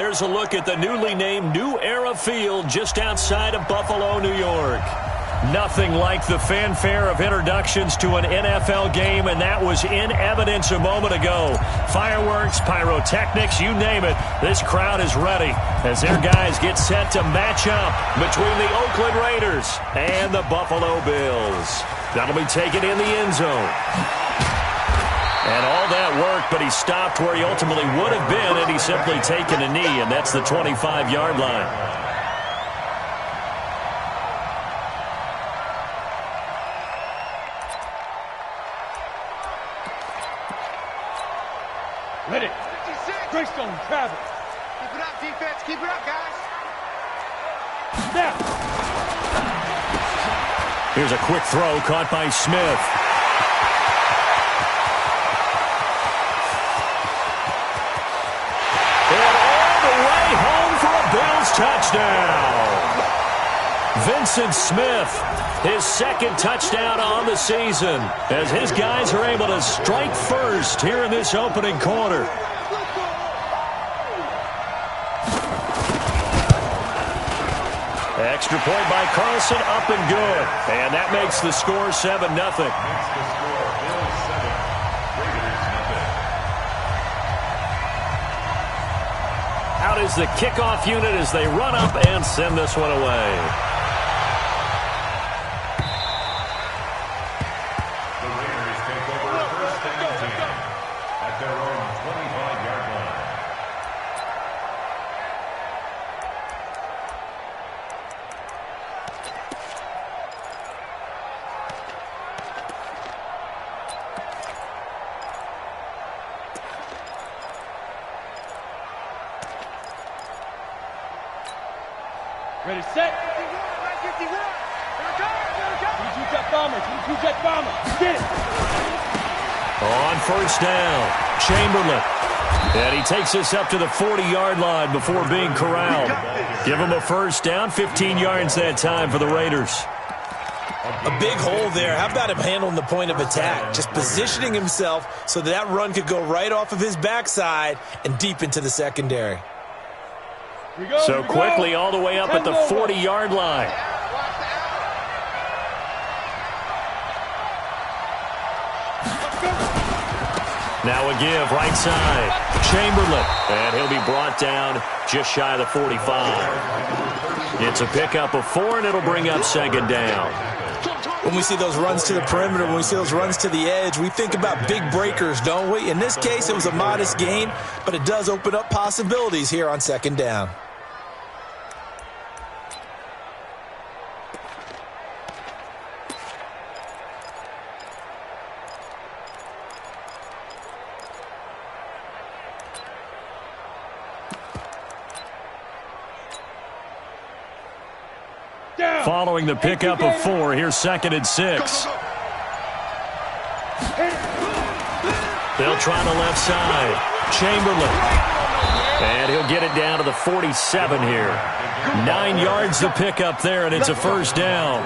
There's a look at the newly named New Era Field just outside of Buffalo, New York. Nothing like the fanfare of introductions to an NFL game, and that was in evidence a moment ago. Fireworks, pyrotechnics, you name it. This crowd is ready as their guys get set to match up between the Oakland Raiders and the Buffalo Bills. That'll be taken in the end zone. And all that worked, but he stopped where he ultimately would have been had he simply taken a knee, and that's the 25-yard line. Ready. Greystone, Travis. Keep it up, defense. Keep it up, guys. Snap. Here's a quick throw caught by Smith. And all the way home for a Bills touchdown. Vincent Smith, his second touchdown on the season, as his guys are able to strike first here in this opening quarter. Extra point by Carlson, up and good. And that makes the score 7-0. Out is the kickoff unit as they run up and send this one away. Ready, set. 51. Jet bomber. Get it. On first down, Chamberlain. And he takes us up to the 40-yard line before being corralled. Give him a first down, 15 yards that time for the Raiders. A big hole there. How about him handling the point of attack? Just positioning himself so that run could go right off of his backside and deep into the secondary. So quickly all the way up at the 40-yard line. Now a give, right side. Chamberlain. And he'll be brought down just shy of the 45. It's a pickup of 4, and it'll bring up second down. When we see those runs to the perimeter, when we see those runs to the edge, we think about big breakers, don't we? In this case, it was a modest gain, but it does open up possibilities here on second down. Following the pickup of 4, here's 2nd and 6. They'll try the left side. Chamberlain. And he'll get it down to the 47 here. 9 yards to pick up there, and it's a first down.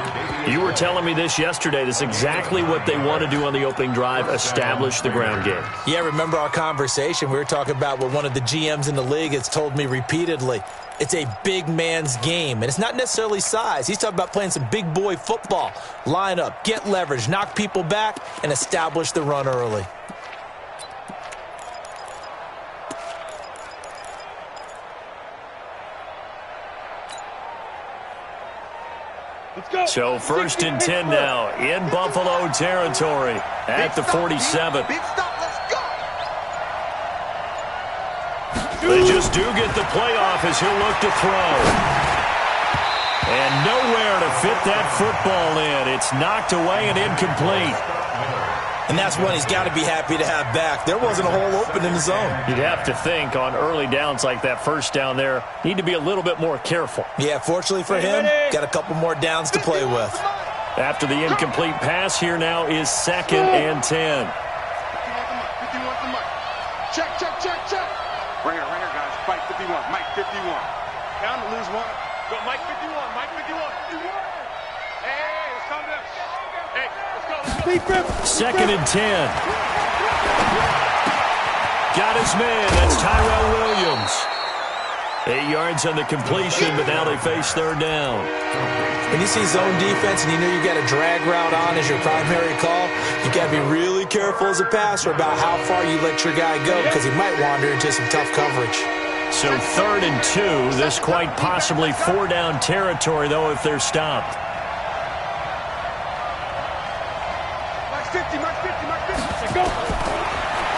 You were telling me this yesterday. This is exactly what they want to do on the opening drive, establish the ground game. Yeah, remember our conversation. We were talking about what one of the GMs in the league has told me repeatedly. It's a big man's game, and it's not necessarily size. He's talking about playing some big boy football. Line up, get leverage, knock people back, and establish the run early. So 1st and 10 now in Buffalo territory at the 47. They just do get the playoff as he'll look to throw. And nowhere to fit that football in. It's knocked away and incomplete. And that's one he's got to be happy to have back. There wasn't a hole open in the zone. You'd have to think on early downs like that first down there, need to be a little bit more careful. Yeah, fortunately for him, got a couple more downs to play with. After the incomplete pass, here now is 2nd and 10. 51's the mark. Check. Right here, guys. Mike 51. Mike 51. Down to lose one. Go, Mike 51. Mike 51. Hey, let's calm down. Hey, let's go. 2nd and 10. Got his man. That's Tyrell Williams. 8 yards on the completion, but now they face third down. When you see zone defense and you know you got a drag route on as your primary call, you got to be really careful as a passer about how far you let your guy go because he might wander into some tough coverage. So 3rd and 2. This quite possibly 4-down territory, though, if they're stopped. Mark 50, Mark 50, Mark 50. Let's go.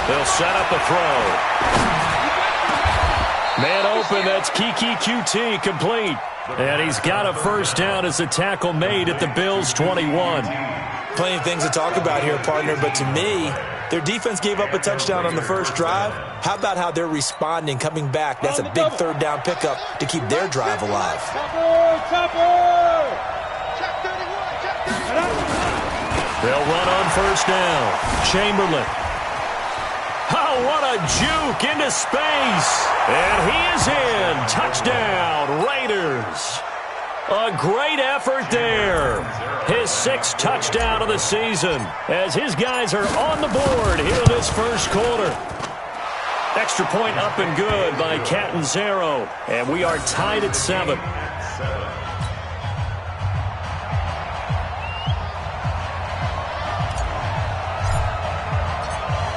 They'll set up a throw. Man open, that's Kiki QT, complete. And he's got a first down as the tackle made at the Bills' 21. Plenty of things to talk about here, partner, but to me, their defense gave up a touchdown on the first drive. How about how they're responding, coming back? That's a big 3rd down pickup to keep their drive alive. They'll run on first down. Chamberlain. Oh, what a juke into space. And he is in. Touchdown, Raiders. A great effort there. His 6th touchdown of the season as his guys are on the board here in this first quarter. Extra point up and good by Catanzaro. And we are tied at 7.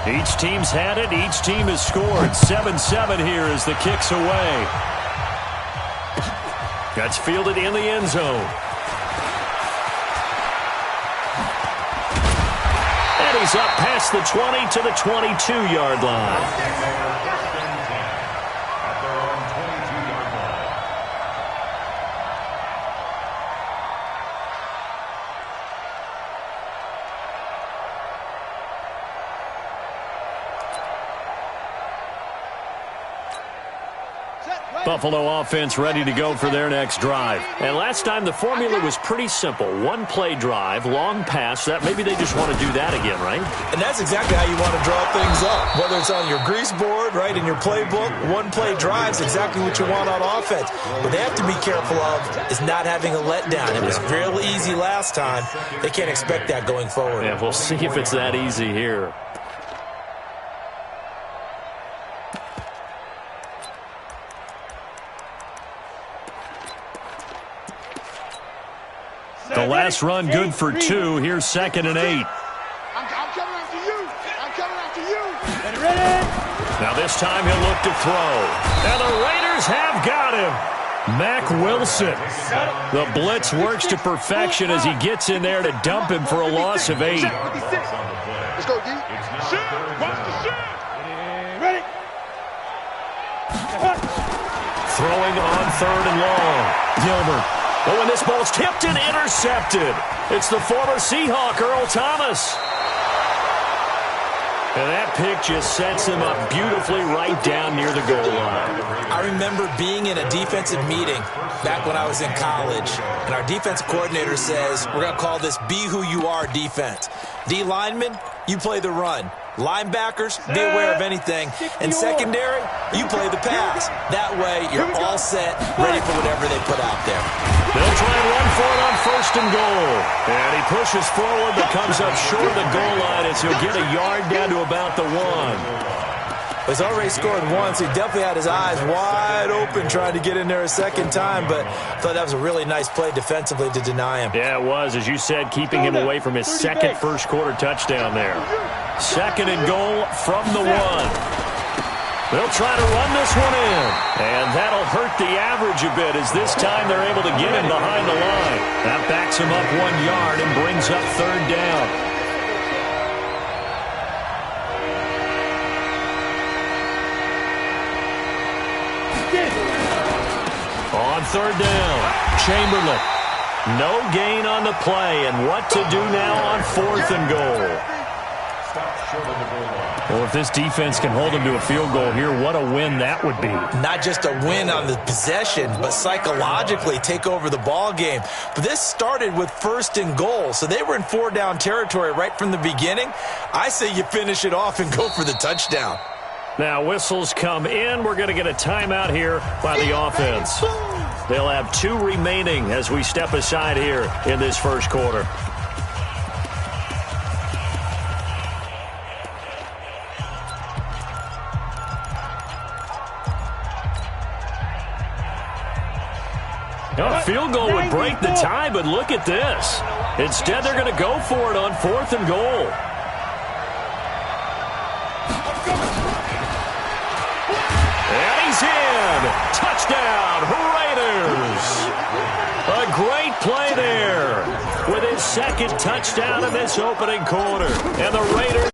Each team's had it. Each team has scored. 7-7 here as the kick's away. That's fielded in the end zone. And he's up past the 20 to the 22-yard line. Buffalo offense ready to go for their next drive. And last time the formula was pretty simple. 1-play drive, long pass. That maybe they just want to do that again, right? And that's exactly how you want to draw things up. Whether it's on your grease board, right, in your playbook, 1-play drive's exactly what you want on offense. What they have to be careful of is not having a letdown. It was real easy last time. They can't expect that going forward. Yeah, we'll see if it's that easy here. The last run good for 2. Here's 2nd and 8. I'm coming after you. I'm coming after you. Ready? Now this time he'll look to throw. And the Raiders have got him. Mack Wilson. The blitz works to perfection as he gets in there to dump him for a loss of 8. Let's go, D. Watch the shot. Ready? Throwing on 3rd and long. Gilbert. But when this ball's tipped and intercepted, it's the former Seahawk, Earl Thomas. And that pick just sets him up beautifully right down near the goal line. I remember being in a defensive meeting back when I was in college, and our defensive coordinator says, we're going to call this Be Who You Are defense. D linemen, you play the run. Linebackers, be aware of anything. And secondary, you play the pass. That way, you're all set, ready for whatever they put out there. They'll try and run for it on 1st and goal. And he pushes forward but comes up short of the goal line as he'll get a yard down to about the 1. He's already scored once. He definitely had his eyes wide open trying to get in there a second time, but I thought that was a really nice play defensively to deny him. Yeah, it was, as you said, keeping him away from his second first-quarter touchdown there. 2nd and goal from the 1. They'll try to run this one in, and that'll hurt the average a bit as this time they're able to get him behind the line. That backs him up 1 yard and brings up 3rd down. On 3rd down, Chamberlain. No gain on the play, and what to do now on 4th and goal. Well, if this defense can hold them to a field goal here, what a win that would be. Not just a win on the possession, but psychologically take over the ball game. But this started with 1st and goal, so they were in 4-down territory right from the beginning. I say you finish it off and go for the touchdown. Now whistles come in. We're going to get a timeout here by the offense. They'll have 2 remaining as we step aside here in this first quarter. A field goal would break the tie, but look at this. Instead, they're going to go for it on 4th and goal. And he's in. Touchdown, Raiders. A great play there with his second touchdown in this opening quarter. And the Raiders.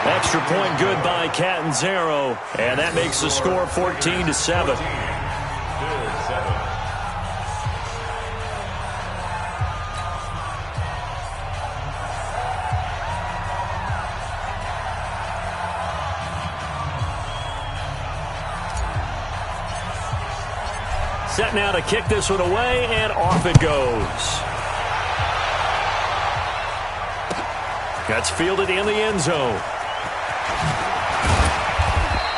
Extra point good by Catanzaro, and that makes the score 14-7. Set now to kick this one away, and off it goes. That's fielded in the end zone.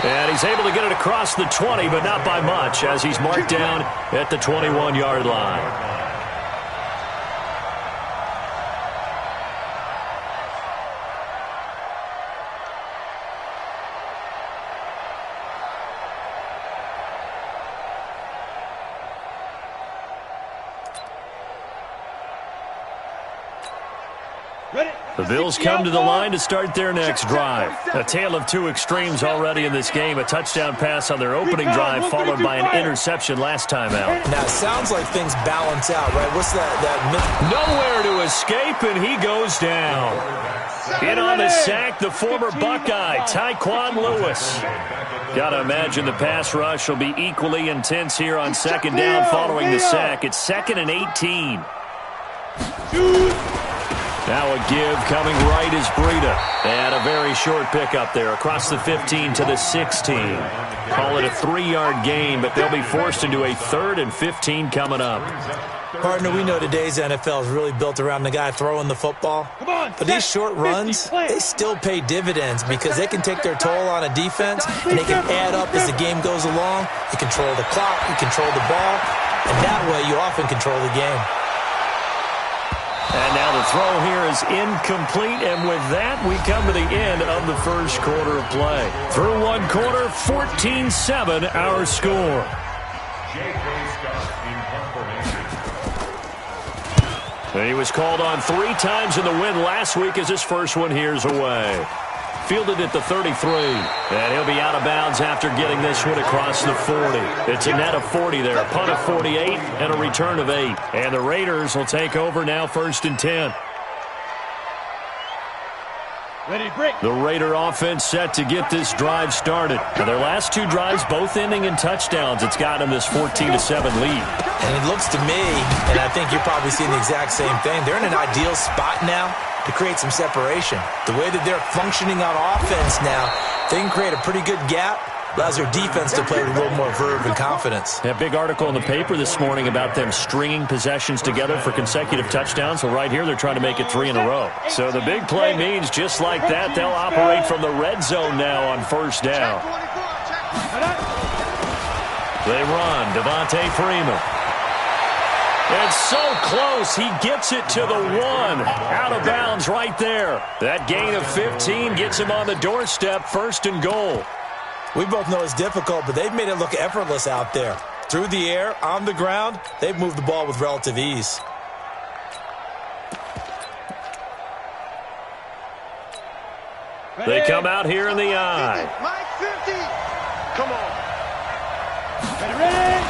And he's able to get it across the 20, but not by much, as he's marked down at the 21-yard line. The Bills come to the line to start their next drive. A tale of two extremes already in this game. A touchdown pass on their opening drive, followed by an interception last time out. Now, it sounds like things balance out, right? What's that? Nowhere to escape, and he goes down. In on the sack, the former Buckeye, Tyquan Lewis. Got to imagine the pass rush will be equally intense here on second down following the sack. It's 2nd and 18. Now a give coming right is Breida. And a very short pickup there across the 15 to the 16. Call it a 3-yard gain, but they'll be forced into a 3rd and 15 coming up. Partner, we know today's NFL is really built around the guy throwing the football. But these short runs, they still pay dividends because they can take their toll on a defense, and they can add up as the game goes along. You control the clock, you control the ball, and that way you often control the game. And now the throw here is incomplete, and with that, we come to the end of the first quarter of play. Through one quarter, 14-7 our score. And he was called on 3 times in the win last week as his first one here's away. Fielded at the 33, and he'll be out of bounds after getting this one across the 40. It's a net of 40 there, a punt of 48, and a return of 8. And the Raiders will take over now 1st and 10. Ready, break. The Raider offense set to get this drive started. Now their last 2 drives both ending in touchdowns. It's got them this 14-7 lead. And it looks to me, and I think you're probably seeing the exact same thing, they're in an ideal spot now to create some separation. The way that they're functioning on offense now, they can create a pretty good gap. Allows their defense to play with a little more verve and confidence. A big article in the paper this morning about them stringing possessions together for consecutive touchdowns. Well, right here, they're trying to make it 3 in a row. So the big play means just like that, they'll operate from the red zone now on 1st down. They run. Devontae Freeman. It's so close. He gets it to the 1. Out of bounds right there. That gain of 15 gets him on the doorstep, 1st and goal. We both know it's difficult, but they've made it look effortless out there. Through the air, on the ground, they've moved the ball with relative ease. They come out here in the eye. Mike 50. Come on. Ready.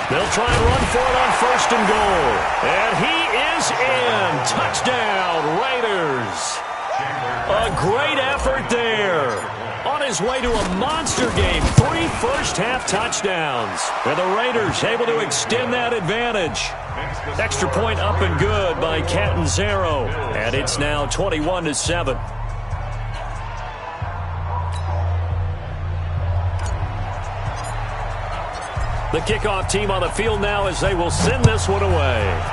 They'll try and run for it on 1st and goal. And he is in. Touchdown, Raiders. A great effort there. On his way to a monster game. 3 first-half touchdowns. And the Raiders able to extend that advantage. Extra point up and good by Catanzaro. And it's now 21-7. The kickoff team on the field now as they will send this one away.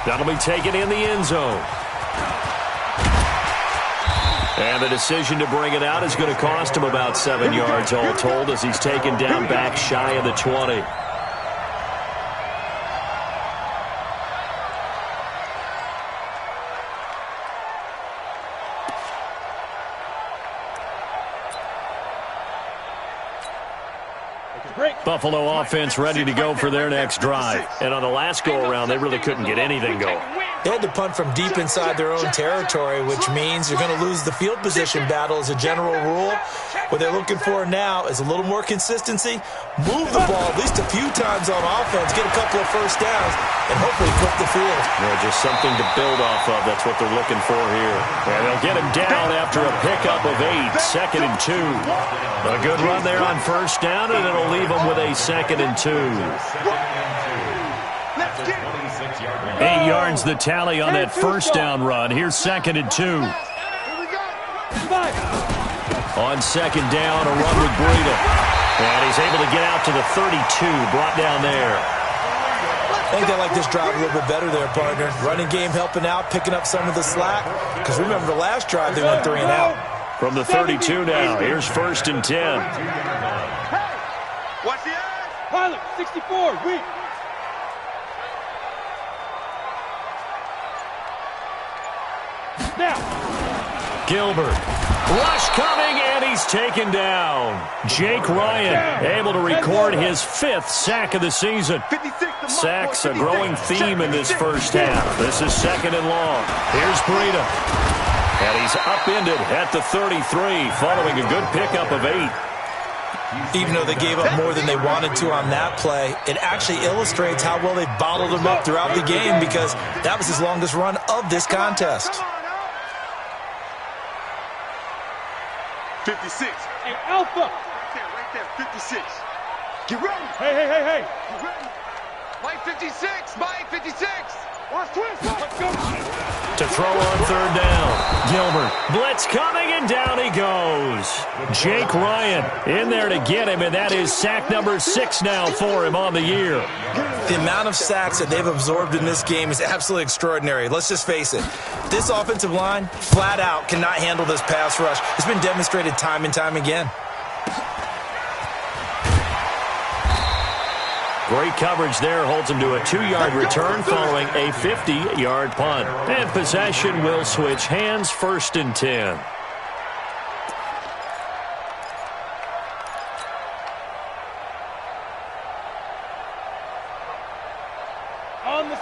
That'll be taken in the end zone. And the decision to bring it out is going to cost him about 7 yards all told as he's taken down back shy of the 20. Buffalo offense ready to go for their next drive. And on the last go-around, they really couldn't get anything going. They had to punt from deep inside their own territory, which means you're going to lose the field position battle as a general rule. What they're looking for now is a little more consistency, move the ball at least a few times on offense, get a couple of first downs, and hopefully flip the field. Yeah, just something to build off of. That's what they're looking for here. And they'll get him down after a pickup of 8, 2nd and 2. A good run there on first down, and it'll leave them with a 2nd and 2. 8 yards the tally on that first down run. Here's 2nd and 2. On second down, a run with Breida. And he's able to get out to the 32, brought down there. I think they like this drive a little bit better there, partner. Running game helping out, picking up some of the slack. Because remember, the last drive they went 3 and out. From the 32 now, here's 1st and 10. Watch the eyes. Pilot, 64, weak. Now. Gilbert. Rush coming, and he's taken down. Jake Ryan able to record his 5th sack of the season. Sacks a growing theme in this first half. This is 2nd and long. Here's Breida. And he's upended at the 33 following a good pickup of 8. Even though they gave up more than they wanted to on that play, it actually illustrates how well they bottled them up throughout the game because that was his longest run of this contest. 56. Hey, Alpha. Right there, 56. Get ready. Hey. Get ready. Mike 56. Mike 56. Watch twist. Let's go. To throw on 3rd down. Gilbert. Blitz coming, and down he goes. Jake Ryan in there to get him, and that is sack number 6 now for him on the year. The amount of sacks that they've absorbed in this game is absolutely extraordinary. Let's just face it. This offensive line, flat out, cannot handle this pass rush. It's been demonstrated time and time again. Great coverage there, holds him to a 2-yard return following a 50-yard punt. And possession will switch hands, 1st and 10.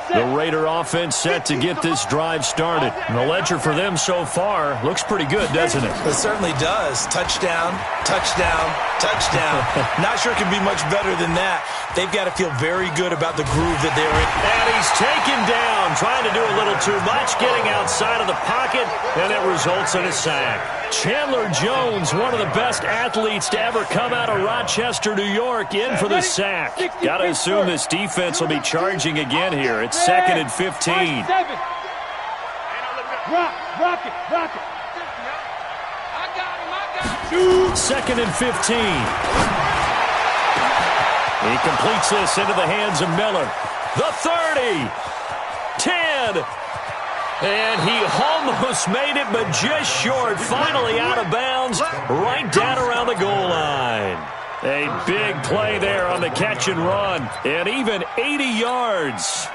The Raider offense set to get this drive started. And the ledger for them so far looks pretty good, doesn't it? It certainly does. Touchdown, touchdown, touchdown. Not sure it can be much better than that. They've got to feel very good about the groove that they're in. And he's taken down, trying to do a little too much, getting outside of the pocket, and it results in a sack. Chandler Jones, one of the best athletes to ever come out of Rochester, New York, in for the sack. Got to assume this defense will be charging again here. It's 2nd and 15. Rock it. I got him. 2nd and 15. He completes this into the hands of Miller. The 30. 10. And he almost made it, but just short. Finally out of bounds, right down around the goal line. A big play there on the catch and run, and even 80 yards.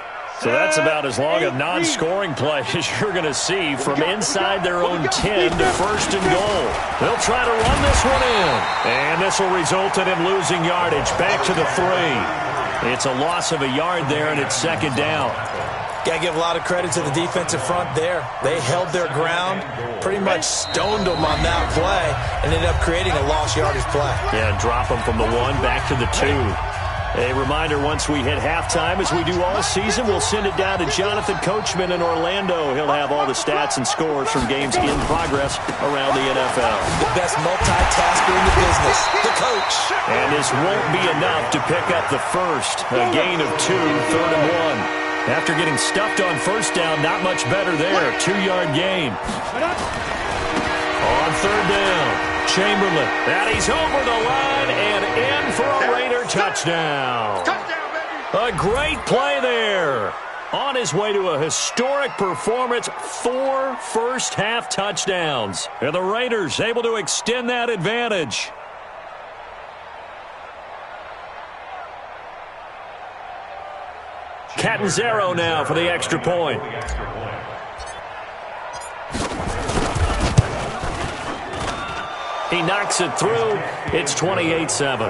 So that's about as long a non-scoring play as you're going to see from inside their own 10 to 1st and goal. They'll try to run this one in, and this will result in him losing yardage back to the 3. It's a loss of a yard there, and it's 2nd down. Got to give a lot of credit to the defensive front there. They held their ground, pretty much stoned them on that play, and ended up creating a lost yardage play. Yeah, drop them from the 1 back to the 2. A reminder, once we hit halftime, as we do all season, we'll send it down to Jonathan Coachman in Orlando. He'll have all the stats and scores from games in progress around the NFL. The best multitasker in the business, the coach. And this won't be enough to pick up the first. A gain of 2, 3rd and 1. After getting stuffed on first down, not much better there. 2-yard gain. On 3rd down, Chamberlain. And he's over the line and in for a Raider touchdown. A great play there. On his way to a historic performance, 4 first-half touchdowns. And the Raiders able to extend that advantage. Catanzaro now for the extra point. He knocks it through. It's 28-7.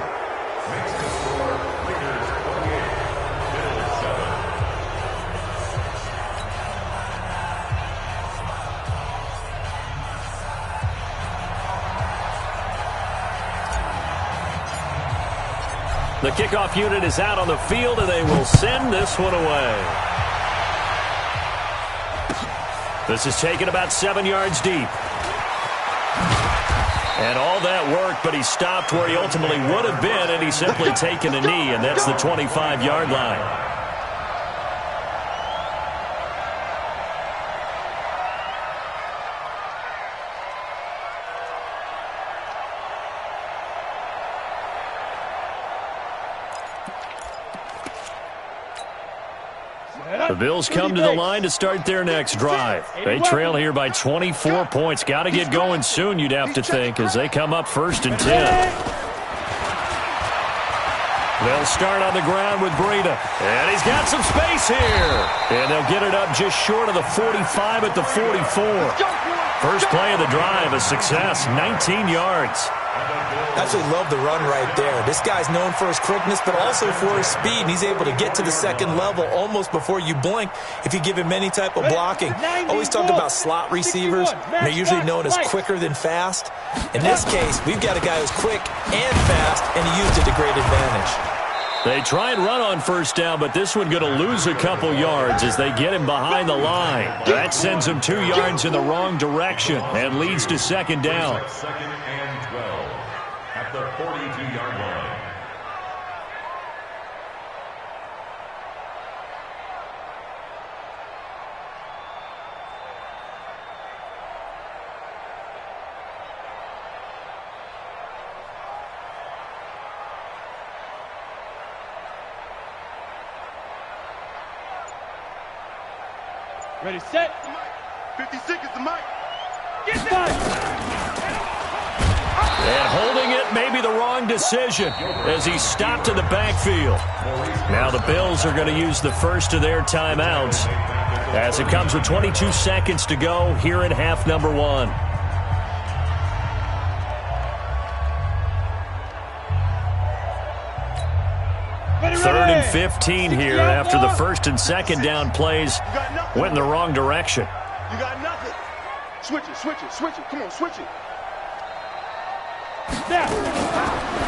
The kickoff unit is out on the field, and they will send this one away. This is taken about 7 yards deep. And all that work, but he stopped where he ultimately would have been, and he's simply taken a knee, and that's the 25-yard line. The Bills come to the line to start their next drive. They trail here by 24 points. Got to get going soon, you'd have to think, as they come up 1st and 10. They'll start on the ground with Breida. And he's got some space here. And they'll get it up just short of the 45 at the 44. First play of the drive, a success, 19 yards. Absolutely love the run right there. This guy's known for his quickness, but also for his speed. He's able to get to the second level almost before you blink if you give him any type of blocking. Always talk about slot receivers. They're usually known as quicker than fast. In this case, we've got a guy who's quick and fast, and he used it to great advantage. They try and run on first down, but this one going to lose a couple yards as they get him behind the line. That sends him 2 yards in the wrong direction and leads to second down. Second and 12 at the 42-yard line. Ready, set. 56 is the mic. Get that! And holding it may be the wrong decision as he stopped in the backfield. Now the Bills are going to use the first of their timeouts as it comes with 22 seconds to go here in half number 1. Third and 15 here after the first and second down plays went in the wrong direction. You got nothing. Switch it, switch it, switch it. Come on, switch it.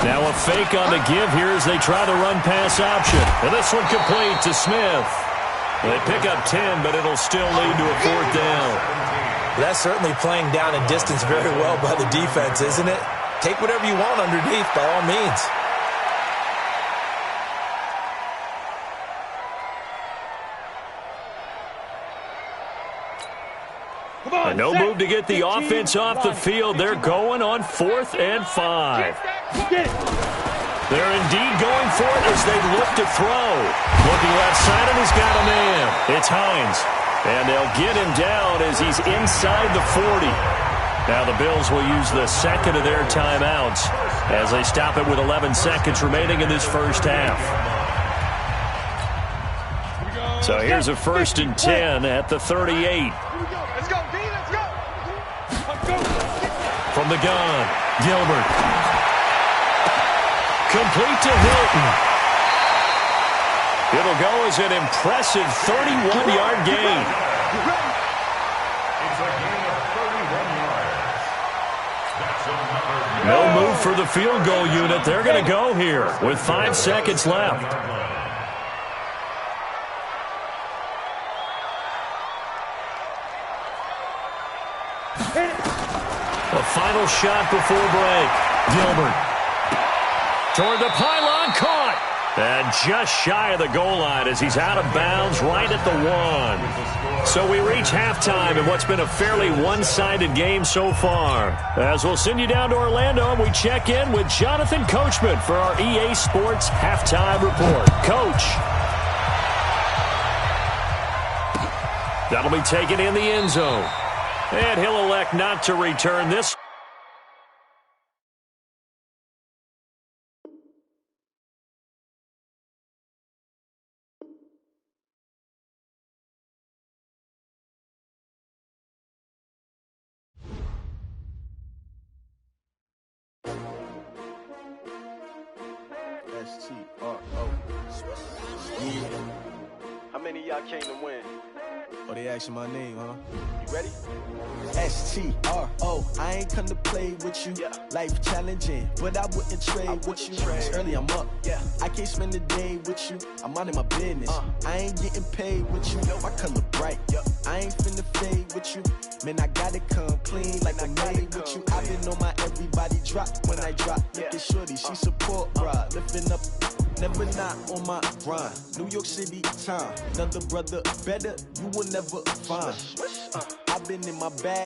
Now a fake on the give here as they try the run-pass option. And this one complete to Smith. They pick up 10, but it'll still lead to a 4th down. That's certainly playing down and distance very well by the defense, isn't it? Take whatever you want underneath, by all means. No move to get the offense off the field. They're going on 4th and 5. They're indeed going for it as they look to throw. Looking left side, and he's got a man. It's Hines. And they'll get him down as he's inside the 40. Now the Bills will use the second of their timeouts as they stop it with 11 seconds remaining in this first half. So here's a 1st and 10 at the 38. Let's go, D, let's go. From the gun, Gilbert. Complete to Hilton. It'll go as an impressive 31-yard gain. It's a gain of 31 yards. That's another. No move for the field goal unit. They're going to go here with 5 seconds left. A final shot before break. Gilbert. Toward the pylon, caught. And just shy of the goal line as he's out of bounds right at the 1. So we reach halftime in what's been a fairly one-sided game so far. As we'll send you down to Orlando, and we check in with Jonathan Coachman for our EA Sports Halftime Report. Coach. That'll be taken in the end zone. And he'll elect not to return this. S-T-R-O. Yeah. How many of y'all came to win? Oh, they asking my name, huh? You ready? S-T-R-O. I ain't come to play with you. Life challenging, but I wouldn't trade with you. It's early, I'm up. I can't spend the day with you. I'm out of my business. I ain't getting paid with you. My color bright. I ain't finna fade with you. Man, I gotta come clean like I made with you. I been on my everybody drop when I drop. Look at shorty, she support ride. Lifting up, never not on my grind. New York City time. Another brother better, you will never find. I've been in my bag.